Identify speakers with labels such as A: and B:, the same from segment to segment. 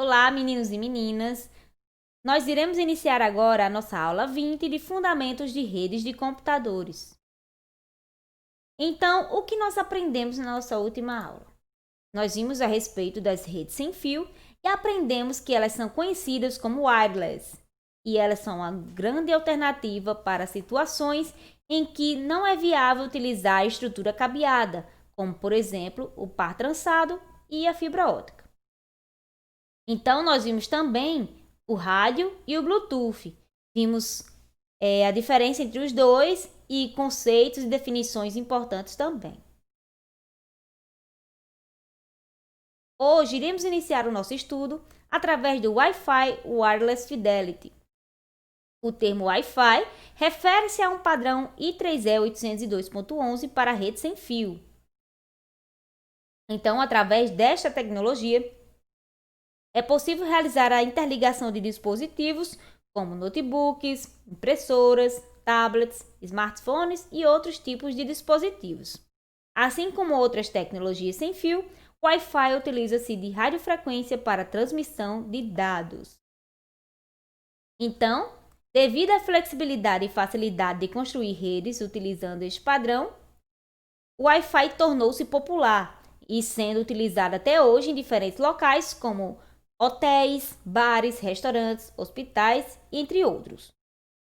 A: Olá, meninos e meninas! Nós iremos iniciar agora a nossa aula 20 de Fundamentos de Redes de Computadores. Então, o que nós aprendemos na nossa última aula? Nós vimos a respeito das redes sem fio e aprendemos que elas são conhecidas como wireless, e elas são uma grande alternativa para situações em que não é viável utilizar a estrutura cabeada, como, por exemplo, o par trançado e a fibra ótica. Então, nós vimos também o rádio e o Bluetooth. Vimos a diferença entre os dois e conceitos e definições importantes também. Hoje, iremos iniciar o nosso estudo através do Wi-Fi Wireless Fidelity. O termo Wi-Fi refere-se a um padrão I3E 802.11 para rede sem fio. Então, através desta tecnologia, é possível realizar a interligação de dispositivos como notebooks, impressoras, tablets, smartphones e outros tipos de dispositivos. Assim como outras tecnologias sem fio, o Wi-Fi utiliza-se de radiofrequência para transmissão de dados. Então, devido à flexibilidade e facilidade de construir redes utilizando este padrão, o Wi-Fi tornou-se popular e sendo utilizado até hoje em diferentes locais como hotéis, bares, restaurantes, hospitais, entre outros.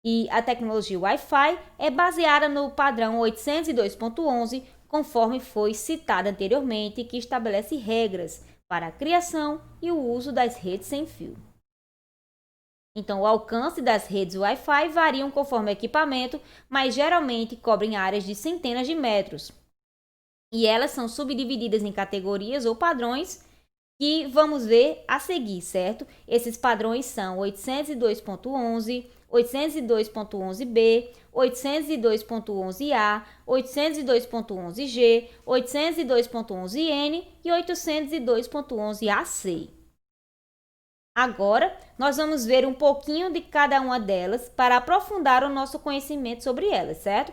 A: E a tecnologia Wi-Fi é baseada no padrão 802.11, conforme foi citado anteriormente, que estabelece regras para a criação e o uso das redes sem fio. Então, o alcance das redes Wi-Fi variam conforme o equipamento, mas geralmente cobrem áreas de centenas de metros. E elas são subdivididas em categorias ou padrões que vamos ver a seguir, certo? Esses padrões são 802.11, 802.11b, 802.11a, 802.11g, 802.11n e 802.11ac. Agora, nós vamos ver um pouquinho de cada uma delas para aprofundar o nosso conhecimento sobre elas, certo?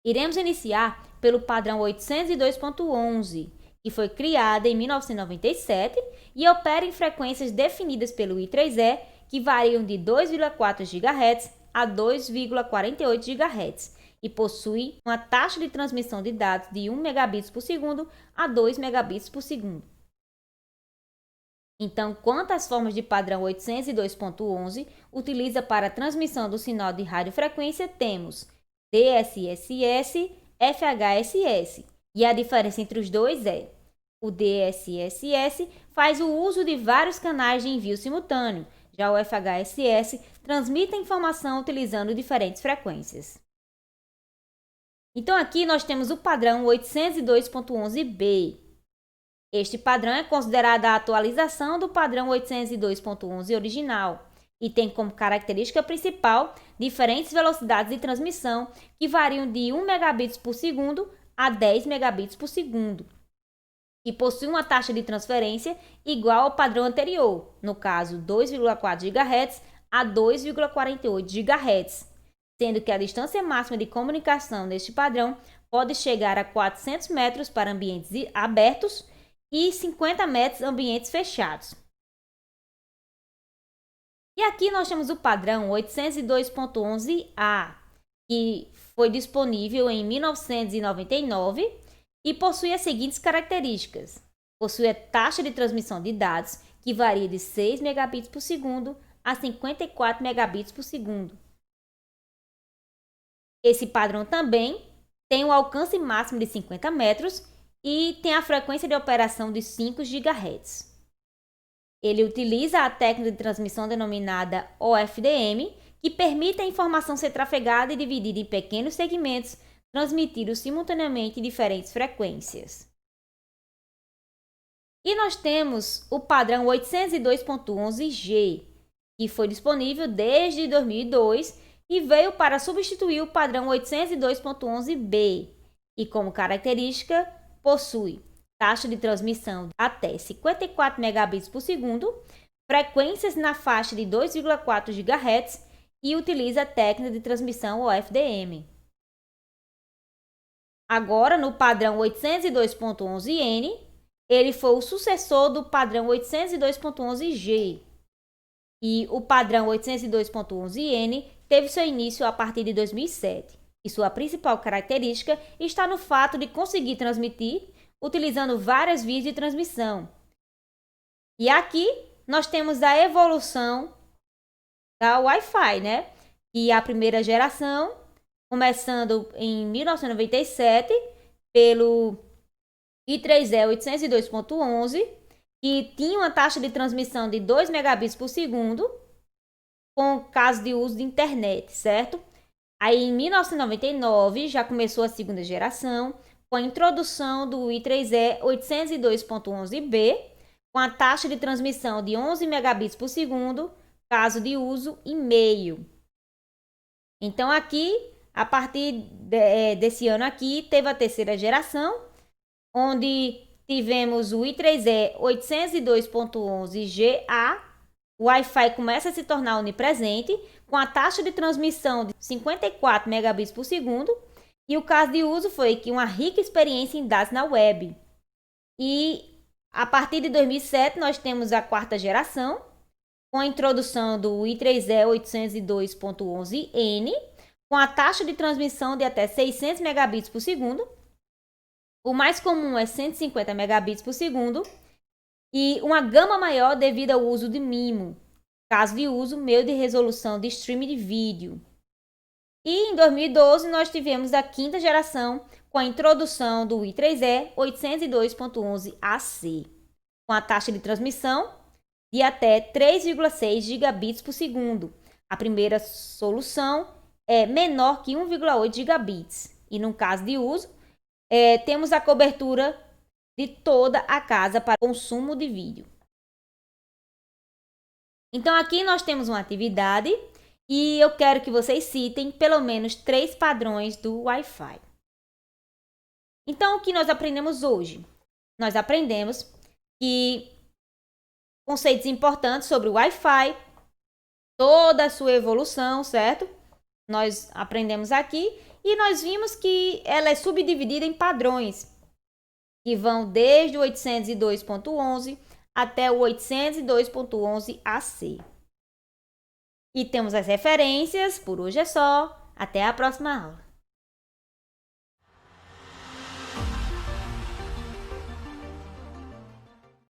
A: Iremos iniciar pelo padrão 802.11, que foi criada em 1997 e opera em frequências definidas pelo I3E, que variam de 2,4 GHz a 2,48 GHz e possui uma taxa de transmissão de dados de 1 megabits por segundo a 2 megabits por segundo. Então, quanto às formas de padrão 802.11, utiliza para a transmissão do sinal de radiofrequência, temos DSSS, FHSS. E a diferença entre os dois é: o DSSS faz o uso de vários canais de envio simultâneo, já o FHSS transmite a informação utilizando diferentes frequências. Então, aqui nós temos o padrão 802.11b. Este padrão é considerado a atualização do padrão 802.11 original e tem como característica principal diferentes velocidades de transmissão que variam de 1 megabits por segundo a 10 megabits por segundo e possui uma taxa de transferência igual ao padrão anterior, no caso 2,4 GHz a 2,48 GHz, sendo que a distância máxima de comunicação neste padrão pode chegar a 400 metros para ambientes abertos e 50 metros ambientes fechados. E aqui nós temos o padrão 802.11a, que foi disponível em 1999 e possui as seguintes características. Possui a taxa de transmissão de dados, que varia de 6 megabits por segundo a 54 megabits por segundo. Esse padrão também tem um alcance máximo de 50 metros e tem a frequência de operação de 5 GHz. Ele utiliza a técnica de transmissão denominada OFDM, que permite a informação ser trafegada e dividida em pequenos segmentos, transmitidos simultaneamente em diferentes frequências. E nós temos o padrão 802.11g, que foi disponível desde 2002 e veio para substituir o padrão 802.11b, e como característica possui taxa de transmissão até 54 megabits por segundo, frequências na faixa de 2,4 GHz e utiliza a técnica de transmissão OFDM. Agora, no padrão 802.11n, ele foi o sucessor do padrão 802.11g. E o padrão 802.11n teve seu início a partir de 2007. E sua principal característica está no fato de conseguir transmitir utilizando várias vias de transmissão. E aqui nós temos a evolução da Wi-Fi, né? E a primeira geração, começando em 1997, pelo I3E 802.11, que tinha uma taxa de transmissão de 2 megabits por segundo, com caso de uso de internet, certo? Aí, em 1999, já começou a segunda geração, com a introdução do I3E 802.11b, com a taxa de transmissão de 11 megabits por segundo, caso de uso e-mail. Então, aqui, a partir desse ano aqui, teve a terceira geração, onde tivemos o I3E 802.11GA. O Wi-Fi começa a se tornar onipresente, com a taxa de transmissão de 54 megabits por segundo. E o caso de uso foi que uma rica experiência em dados na web. E a partir de 2007, nós temos a quarta geração, com a introdução do I3E 802.11n, com a taxa de transmissão de até 600 megabits por segundo. O mais comum é 150 megabits por segundo e uma gama maior devido ao uso de MIMO, caso de uso meio de resolução de streaming de vídeo. E em 2012 nós tivemos a quinta geração com a introdução do I3E 802.11ac, com a taxa de transmissão de até 3,6 gigabits por segundo. A primeira solução é menor que 1,8 gigabits. E no caso de uso, temos a cobertura de toda a casa para consumo de vídeo. Então, aqui nós temos uma atividade e eu quero que vocês citem pelo menos 3 padrões do Wi-Fi. Então, o que nós aprendemos hoje? Nós aprendemos que conceitos importantes sobre o Wi-Fi, toda a sua evolução, certo? Nós aprendemos aqui e nós vimos que ela é subdividida em padrões, que vão desde o 802.11 até o 802.11ac. E temos as referências. Por hoje é só. Até a próxima aula.